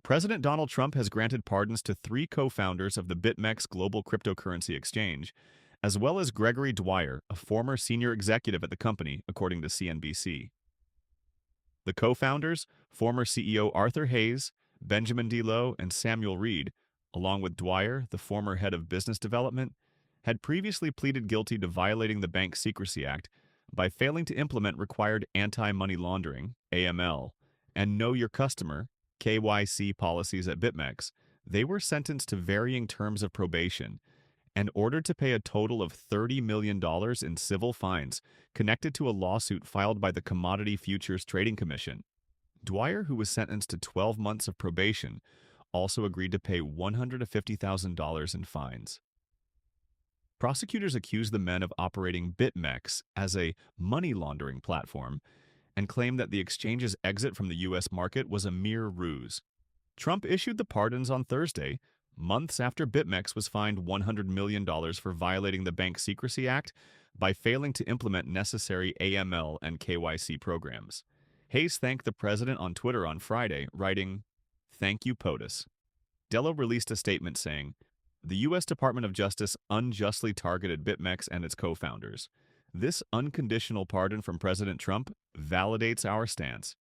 President Donald Trump has granted pardons to three co-founders of the BitMEX global cryptocurrency exchange, as well as Gregory Dwyer, a former senior executive at the company, according to CNBC. The co-founders, former CEO Arthur Hayes, Benjamin DeLoe, and Samuel Reed, along with Dwyer, the former head of business development, had previously pleaded guilty to violating the Bank Secrecy Act by failing to implement required anti-money laundering (AML) and Know Your Customer (KYC) policies at BitMEX. They were sentenced to varying terms of probation and ordered to pay a total of $30 million in civil fines connected to a lawsuit filed by the Commodity Futures Trading Commission. Dwyer, who was sentenced to 12 months of probation, also agreed to pay $150,000 in fines. Prosecutors accused the men of operating BitMEX as a money laundering platform and claimed that the exchange's exit from the U.S. market was a mere ruse. Trump issued the pardons on Thursday, months after BitMEX was fined $100 million for violating the Bank Secrecy Act by failing to implement necessary AML and KYC programs. Hayes thanked the president on Twitter on Friday, writing, "Thank you, POTUS." DeLoe released a statement saying, "The U.S. Department of Justice unjustly targeted BitMEX and its co-founders. This unconditional pardon from President Trump validates our stance.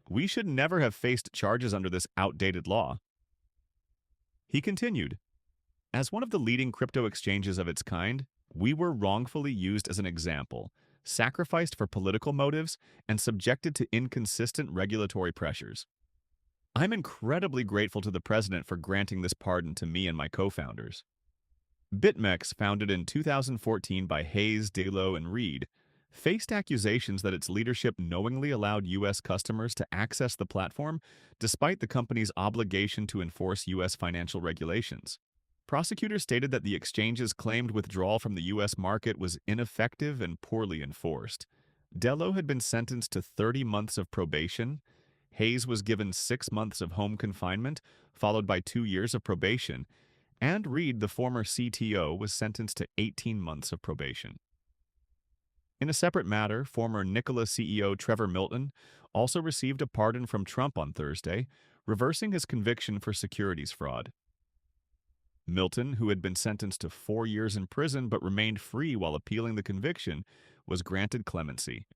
We should never have faced charges under this outdated law." He continued, "As one of the leading crypto exchanges of its kind, we were wrongfully used as an example, sacrificed for political motives, and subjected to inconsistent regulatory pressures. I'm incredibly grateful to the president for granting this pardon to me and my co-founders." BitMEX, founded in 2014 by Hayes, DeLoe, and Reed, faced accusations that its leadership knowingly allowed U.S. customers to access the platform despite the company's obligation to enforce U.S. financial regulations. Prosecutors stated that the exchange's claimed withdrawal from the U.S. market was ineffective and poorly enforced. DeLoe had been sentenced to 30 months of probation. Hayes was given 6 months of home confinement, followed by 2 years of probation, and Reed, the former CTO, was sentenced to 18 months of probation. In a separate matter, former Nikola CEO Trevor Milton also received a pardon from Trump on Thursday, reversing his conviction for securities fraud. Milton, who had been sentenced to 4 years in prison but remained free while appealing the conviction, was granted clemency.